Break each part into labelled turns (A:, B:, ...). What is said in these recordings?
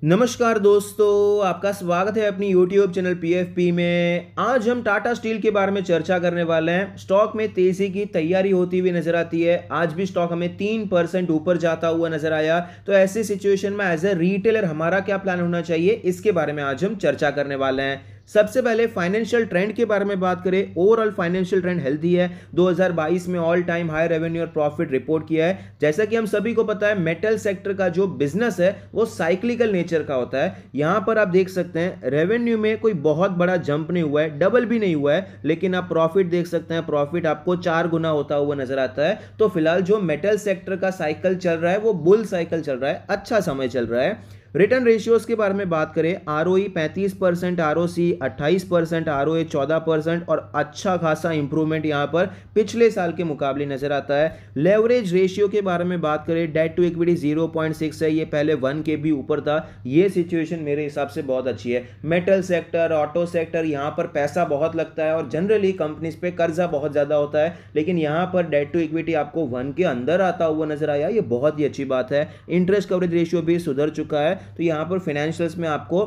A: नमस्कार दोस्तों, आपका स्वागत है अपनी YouTube चैनल PFP में। आज हम टाटा स्टील के बारे में चर्चा करने वाले हैं। स्टॉक में तेजी की तैयारी होती हुई नजर आती है। आज भी स्टॉक हमें 3% ऊपर जाता हुआ नजर आया। तो ऐसी सिचुएशन में एज ए रिटेलर हमारा क्या प्लान होना चाहिए, इसके बारे में आज हम चर्चा करने वाले हैं। सबसे पहले फाइनेंशियल ट्रेंड के बारे में बात करें। ओवरऑल फाइनेंशियल ट्रेंड हेल्थी है। 2022 में ऑल टाइम हाई रेवेन्यू और प्रॉफिट रिपोर्ट किया है। जैसा कि हम सभी को पता है, मेटल सेक्टर का जो बिजनेस है वो साइक्लिकल नेचर का होता है। यहां पर आप देख सकते हैं रेवेन्यू में कोई बहुत बड़ा जंप नहीं हुआ है, डबल भी नहीं हुआ है, लेकिन आप प्रॉफिट देख सकते हैं, प्रॉफिट आपको 4 गुना होता हुआ नजर आता है। तो फिलहाल जो मेटल सेक्टर का साइकिल चल रहा है वो बुल साइकिल चल रहा है, अच्छा समय चल रहा है। रिटर्न रेशियोज के बारे में बात करें, आरओई 35%, आरओसी 28%, आरओए 14% और अच्छा खासा इंप्रूवमेंट यहां पर पिछले साल के मुकाबले नजर आता है। लेवरेज रेशियो के बारे में बात करें, डेट टू इक्विटी 0.6 है, ये पहले 1 के भी ऊपर था। ये सिचुएशन मेरे हिसाब से बहुत अच्छी है। मेटल सेक्टर, ऑटो सेक्टर, यहां पर पैसा बहुत लगता है और जनरली कंपनीज पे कर्जा बहुत ज्यादा होता है, लेकिन यहां पर डेट टू इक्विटी आपको 1 के अंदर आता हुआ नजर आया, ये बहुत ही अच्छी बात है। इंटरेस्ट कवरेज रेशियो भी सुधर चुका है। तो यहां पर फाइनेंशियल्स में आपको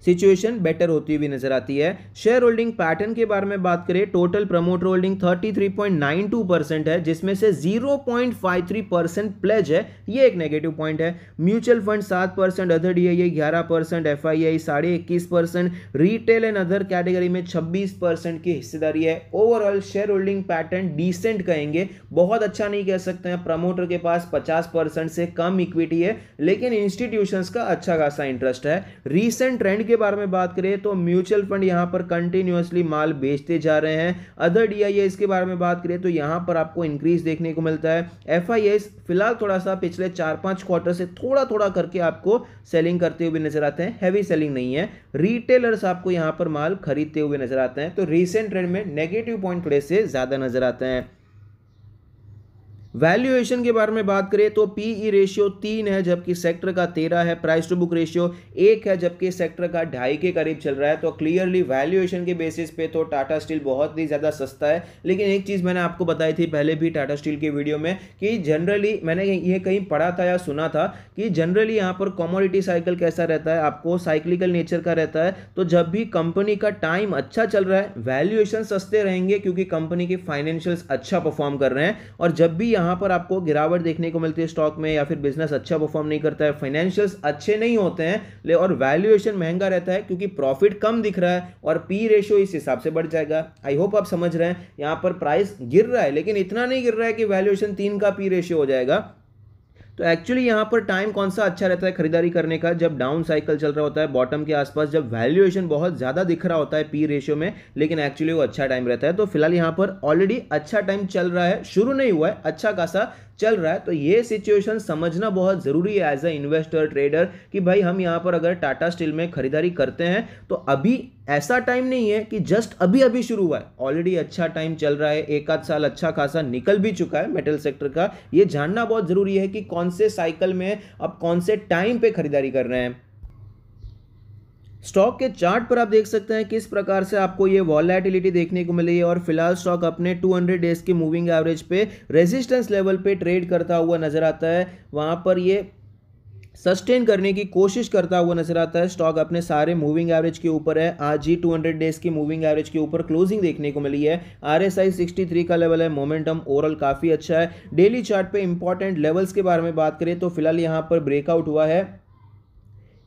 A: सिचुएशन बेटर होती हुई नजर आती है। शेयर होल्डिंग पैटर्न के बारे में बात करें, टोटल प्रमोटर होल्डिंग 33.92% है, जिसमें से 0.53% प्लेज है, ये एक नेगेटिव पॉइंट है। Mutual fund 7%, other DII 11%, FII 21.5%, retail and other category में 26% की हिस्सेदारी है। Overall share holding pattern decent कहेंगे, बहुत अच्छा नहीं कह सकते हैं। प्रमोटर के पास 50% से कम इक्विटी है, लेकिन इंस्टीट्यूशंस का अच्छा खासा इंटरेस्ट है। रीसेंट ट्रेंड के बारे में बात करें तो म्यूचुअल फंड यहां पर कंटिन्यूअसली माल बेचते जा रहे हैं। अदर डीआईएस के बारे में बात करें तो यहां पर आपको इंक्रीज देखने को मिलता है। एफआईएस फिलहाल थोड़ा सा पिछले 4-5 क्वार्टर से थोड़ा थोड़ा करके आपको सेलिंग करते हुए नजर आते हैं, हैवी सेलिंग नहीं है। रिटेलर्स आपको यहां पर माल खरीदते हुए नजर आते हैं। तो रीसेंट ट्रेंड में नेगेटिव पॉइंट थोड़े से ज्यादा नजर आते हैं। वैल्यूएशन के बारे में बात करें तो पीई रेशियो 3 है, जबकि सेक्टर का 13 है। प्राइस टू बुक रेशियो 1 है, जबकि सेक्टर का 2.5 के करीब चल रहा है। तो क्लियरली वैल्यूएशन के बेसिस पे तो टाटा स्टील बहुत ही ज़्यादा सस्ता है। लेकिन एक चीज़ मैंने आपको बताई थी पहले भी टाटा स्टील के वीडियो में कि जनरली मैंने ये कहीं पढ़ा था या सुना था कि जनरली यहाँ पर कमोडिटी साइकिल कैसा रहता है, आपको साइक्लिकल नेचर का रहता है। तो जब भी कंपनी का टाइम अच्छा चल रहा है, वैल्यूएशन सस्ते रहेंगे क्योंकि कंपनी के फाइनेंशियल्स अच्छा परफॉर्म कर रहे हैं। और जब भी यहां पर आपको गिरावट देखने को मिलती है स्टॉक में या फिर बिजनेस अच्छा परफॉर्म नहीं करता है, फाइनेंशियल्स अच्छे नहीं होते हैं और वैल्यूएशन महंगा रहता है क्योंकि प्रॉफिट कम दिख रहा है और पी रेशियो इस हिसाब से बढ़ जाएगा। आई होप आप समझ रहे हैं। यहां पर प्राइस गिर रहा है, लेकिन इतना नहीं गिर रहा है कि वैल्यूएशन 3 का पी रेशियो हो जाएगा। तो एक्चुअली यहाँ पर टाइम कौन सा अच्छा रहता है खरीदारी करने का, जब डाउन साइकिल चल रहा होता है बॉटम के आसपास, जब वैल्यूएशन बहुत ज़्यादा दिख रहा होता है पी रेशियो में, लेकिन एक्चुअली वो अच्छा टाइम रहता है। तो फिलहाल यहाँ पर ऑलरेडी अच्छा टाइम चल रहा है, शुरू नहीं हुआ है, अच्छा खासा चल रहा है। तो ये सिचुएशन समझना बहुत ज़रूरी है एज अ इन्वेस्टर ट्रेडर कि भाई हम यहाँ पर अगर टाटा स्टील में खरीदारी करते हैं तो अभी ऐसा टाइम नहीं है कि जस्ट अभी अभी शुरू हुआ है, ऑलरेडी अच्छा टाइम चल रहा है, एक आध साल अच्छा खासा निकल भी चुका है मेटल सेक्टर का। ये जानना बहुत ज़रूरी है कि कौन से साइकिल में अब कौन से टाइम पे खरीदारी कर रहे हैं। स्टॉक के चार्ट पर आप देख सकते हैं किस प्रकार से आपको ये वॉलेटिलिटी देखने को मिली है और फिलहाल स्टॉक अपने 200 डेज के मूविंग एवरेज पे रेजिस्टेंस लेवल पे ट्रेड करता हुआ नजर आता है। वहां पर ये सस्टेन करने की कोशिश करता हुआ नजर आता है। स्टॉक अपने सारे मूविंग एवरेज के ऊपर है। आज ही 200 डेज की मूविंग एवरेज के ऊपर क्लोजिंग देखने को मिली है। आरएसआई 63 का लेवल है। मोमेंटम ओवरऑल काफी अच्छा है। डेली चार्ट पे इंपॉर्टेंट लेवल्स के बारे में बात करें तो फिलहाल यहां पर ब्रेकआउट हुआ है,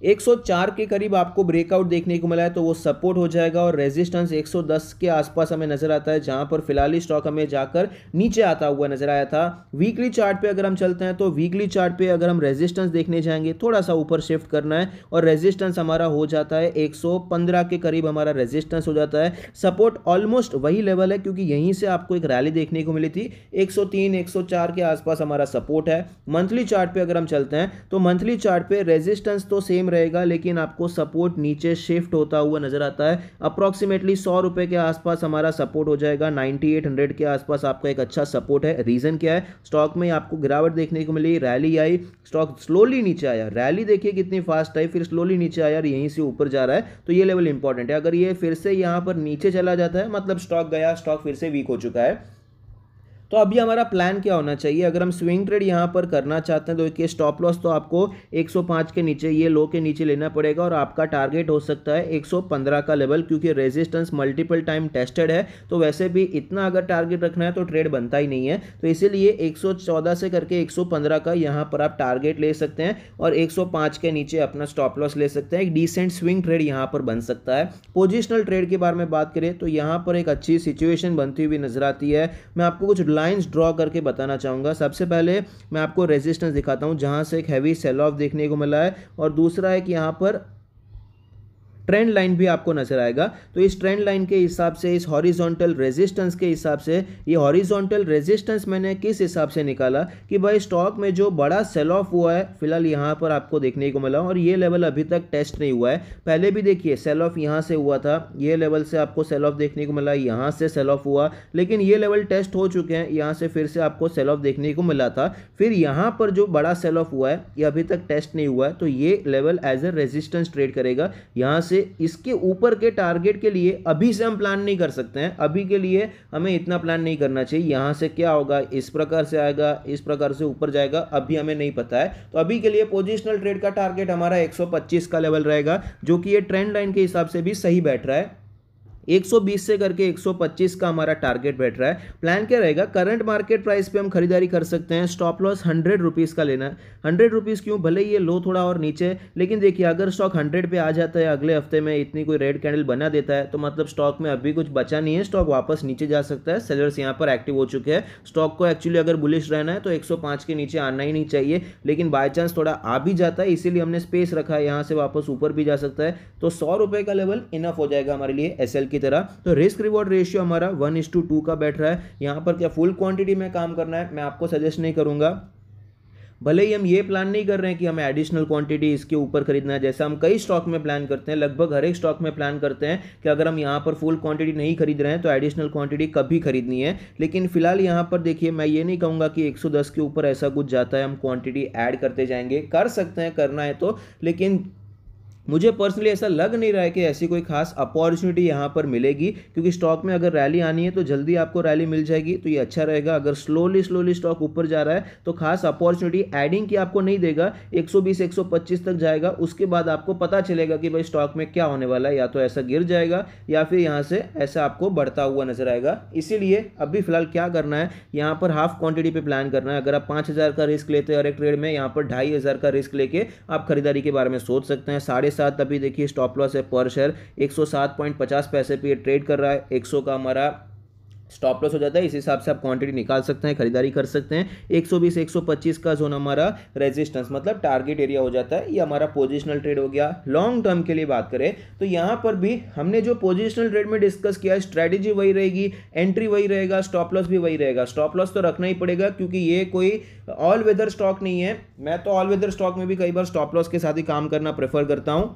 A: 104 के करीब आपको ब्रेकआउट देखने को मिला है, तो वो सपोर्ट हो जाएगा। और रेजिस्टेंस 110 के आसपास हमें नजर आता है, जहां पर फिलहाल ही स्टॉक हमें जाकर नीचे आता हुआ नजर आया था। वीकली चार्ट पे अगर हम चलते हैं तो वीकली चार्ट पे अगर हम रेजिस्टेंस देखने जाएंगे, थोड़ा सा ऊपर शिफ्ट करना है और रेजिस्टेंस हमारा हो जाता है 115 के करीब हमारा रेजिस्टेंस हो जाता है। सपोर्ट ऑलमोस्ट वही लेवल है क्योंकि यहीं से आपको एक रैली देखने को मिली थी, 103 104 के आसपास हमारा सपोर्ट है। मंथली चार्ट पे अगर हम चलते हैं तो मंथली चार्ट पे रेजिस्टेंस तो सेम रहेगा, लेकिन आपको सपोर्ट नीचे शिफ्ट होता हुआ नजर आता है। अप्रोक्सीमेटली 100 रुपए के आसपास हमारा सपोर्ट हो जाएगा, 9800 के आसपास आपका एक अच्छा सपोर्ट है। रीजन क्या है, स्टॉक में आपको गिरावट देखने को मिली, रैली आई, स्टॉक स्लोली नीचे आया, रैली देखिए कितनी फास्ट आई, फिर स्लोली नीचे आया और यहीं से ऊपर जा रहा है। तो ये लेवल इंपॉर्टेंट है। अगर ये फिर से यहां पर नीचे चला जाता है मतलब स्टॉक गया, स्टॉक फिर से वीक हो चुका है। तो अभी हमारा प्लान क्या होना चाहिए, अगर हम स्विंग ट्रेड यहाँ पर करना चाहते हैं तो एक स्टॉप लॉस तो आपको 105 के नीचे, ये लो के नीचे लेना पड़ेगा और आपका टारगेट हो सकता है 115 का लेवल, क्योंकि रेजिस्टेंस मल्टीपल टाइम टेस्टेड है। तो वैसे भी इतना अगर टारगेट रखना है तो ट्रेड बनता ही नहीं है, तो इसीलिए 114 से करके 115 का यहाँ पर आप टारगेट ले सकते हैं और 105 के नीचे अपना स्टॉप लॉस ले सकते हैं। एक डिसेंट स्विंग ट्रेड यहाँ पर बन सकता है। पोजिशनल ट्रेड के बारे में बात करें तो यहाँ पर एक अच्छी सिचुएशन बनती हुई नजर आती है। मैं आपको कुछ लाइंस ड्रॉ करके बताना चाहूँगा। सबसे पहले मैं आपको रेजिस्टेंस दिखाता हूँ जहाँ से एक हैवी सेल ऑफ देखने को मिला है, और दूसरा है कि यहाँ पर ट्रेंड लाइन भी आपको नजर आएगा। तो इस ट्रेंड लाइन के हिसाब से, इस हॉरिजॉन्टल रेजिस्टेंस के हिसाब से, ये हॉरिजॉन्टल रेजिस्टेंस मैंने किस हिसाब से निकाला कि भाई स्टॉक में जो बड़ा सेल ऑफ हुआ है फिलहाल यहाँ पर आपको देखने को मिला, और ये लेवल अभी तक टेस्ट नहीं हुआ है। पहले भी देखिए सेल ऑफ यहाँ से हुआ था, ये लेवल से आपको सेल ऑफ देखने को मिला, यहाँ से सेल ऑफ हुआ, लेकिन ये लेवल टेस्ट हो चुके हैं, यहाँ से फिर से आपको सेल ऑफ देखने को मिला था। फिर यहाँ पर जो बड़ा सेल ऑफ हुआ है ये अभी तक टेस्ट नहीं हुआ है, तो ये level as a resistance trade करेगा। यहाँ से इसके ऊपर के टारगेट के लिए अभी से हम प्लान नहीं कर सकते हैं, अभी के लिए हमें इतना प्लान नहीं करना चाहिए। यहां से क्या होगा, इस प्रकार से आएगा, इस प्रकार से ऊपर जाएगा, अभी हमें नहीं पता है। तो अभी के लिए पोजिशनल ट्रेड का टारगेट हमारा 125 का लेवल रहेगा, जो कि ये ट्रेंड लाइन के हिसाब से भी सही बैठ रहा है। 120 से करके 125 का हमारा टारगेट बैठ रहा है। प्लान क्या रहेगा, करंट मार्केट प्राइस पे हम खरीदारी कर सकते हैं। स्टॉप लॉस 100 रुपीज़ का लेना है। 100 रुपीज़ क्यों, भले ये लो थोड़ा और नीचे, लेकिन देखिए अगर स्टॉक 100 पे आ जाता है, अगले हफ्ते में इतनी कोई रेड कैंडल बना देता है, तो मतलब स्टॉक में अभी कुछ बचा नहीं है, स्टॉक वापस नीचे जा सकता है। सेलर्स यहाँ पर एक्टिव हो चुके हैं। स्टॉक को एक्चुअली अगर बुलिश रहना है तो 105 के नीचे आना ही नहीं चाहिए, लेकिन बाय चांस थोड़ा आ भी जाता है, इसीलिए हमने स्पेस रखा है, यहाँ से वापस ऊपर भी जा सकता है। तो 100 रुपये का लेवल इनफ हो जाएगा हमारे लिए एसएल की तरह। तो रिस्क रिवॉर्ड रेशियो हमारा 1:2 का बैठ रहा है। यहां पर क्या फुल क्वांटिटी में काम करना है, मैं आपको सजेस्ट नहीं करूंगा। भले ही हम ये प्लान नहीं कर रहे हैं कि हमें एडिशनल क्वांटिटी इसके ऊपर खरीदना है, जैसा हम कई स्टॉक में प्लान करते हैं, लगभग हर एक स्टॉक में प्लान करते हैं कि अगर हम यहाँ पर फुल क्वांटिटी नहीं खरीद रहे हैं तो एडिशनल क्वांटिटी कभी खरीदनी है। लेकिन फिलहाल यहाँ पर देखिए, मैं ये नहीं कहूँगा कि 110 के ऊपर ऐसा कुछ जाता है हम क्वांटिटी ऐड करते जाएंगे, कर सकते हैं, करना है तो, लेकिन मुझे पर्सनली ऐसा लग नहीं रहा है कि ऐसी कोई खास अपॉर्चुनिटी यहाँ पर मिलेगी, क्योंकि स्टॉक में अगर रैली आनी है तो जल्दी आपको रैली मिल जाएगी, तो ये अच्छा रहेगा। अगर स्लोली स्टॉक ऊपर जा रहा है तो खास अपॉर्चुनिटी एडिंग की आपको नहीं देगा। 120-125 तक जाएगा, उसके बाद आपको पता चलेगा कि भाई स्टॉक में क्या होने वाला है, या तो ऐसा गिर जाएगा या फिर यहाँ से ऐसा आपको बढ़ता हुआ नजर आएगा। इसीलिए अभी फिलहाल क्या करना है, यहाँ पर हाफ क्वांटिटी पे प्लान करना है। अगर आप 5000 का रिस्क लेते हैं और एक ट्रेड में, यहाँ पर 2500 का रिस्क लेके आप खरीदारी के बारे में सोच सकते हैं। 7.5 अभी देखिए स्टॉप लॉस है पर शेयर 107.50 पैसे पे ट्रेड कर रहा है। 100 का हमारा स्टॉप लॉस हो जाता है, इस हिसाब से आप क्वांटिटी निकाल सकते हैं, खरीदारी कर सकते हैं। 120-125 का जोन हमारा रेजिस्टेंस मतलब टारगेट एरिया हो जाता है। ये हमारा पोजिशनल ट्रेड हो गया। लॉन्ग टर्म के लिए बात करें तो यहाँ पर भी हमने जो पोजिशनल ट्रेड में डिस्कस किया, स्ट्रेटेजी वही रहेगी, एंट्री वही रहेगा, स्टॉप लॉस भी वही रहेगा। स्टॉप लॉस तो रखना ही पड़ेगा, क्योंकि ये कोई ऑल वेदर स्टॉक नहीं है। मैं तो ऑल वेदर स्टॉक में भी कई बार स्टॉप लॉस के साथ ही काम करना प्रेफर करता हूँ।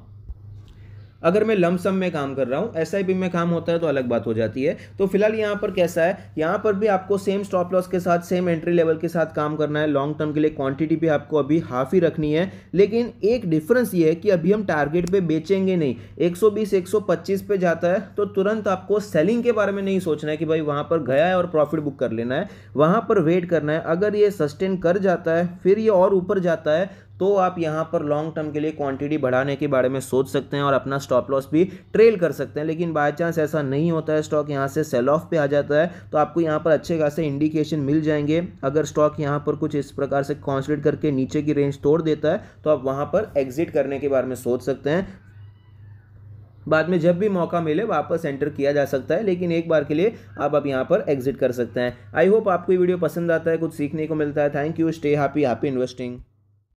A: अगर मैं लमसम में काम कर रहा हूँ, एसआईपी में काम होता है तो अलग बात हो जाती है। तो फिलहाल यहाँ पर कैसा है, यहाँ पर भी आपको सेम स्टॉप लॉस के साथ, सेम एंट्री लेवल के साथ काम करना है। लॉन्ग टर्म के लिए क्वांटिटी भी आपको अभी हाफ ही रखनी है, लेकिन एक डिफरेंस ये है कि अभी हम टारगेट पे बेचेंगे नहीं। 120-125 पे जाता है तो तुरंत आपको सेलिंग के बारे में नहीं सोचना है कि भाई वहाँ पर गया है और प्रॉफिट बुक कर लेना है, वहाँ पर वेट करना है। अगर ये सस्टेन कर जाता है, फिर ये और ऊपर जाता है, तो आप यहाँ पर लॉन्ग टर्म के लिए क्वांटिटी बढ़ाने के बारे में सोच सकते हैं और अपना स्टॉप लॉस भी ट्रेल कर सकते हैं। लेकिन बाय चांस ऐसा नहीं होता है, स्टॉक यहाँ से सेल ऑफ पे आ जाता है, तो आपको यहाँ पर अच्छे खासे इंडिकेशन मिल जाएंगे। अगर स्टॉक यहाँ पर कुछ इस प्रकार से कंसोलिडेट करके नीचे की रेंज तोड़ देता है तो आप वहाँ पर एग्जिट करने के बारे में सोच सकते हैं। बाद में जब भी मौका मिले वापस एंटर किया जा सकता है, लेकिन एक बार के लिए आप अब यहाँ पर एग्जिट कर सकते हैं। आई होप आपको ये वीडियो पसंद आता है, कुछ सीखने को मिलता है। Thank you, stay happy, happy investing.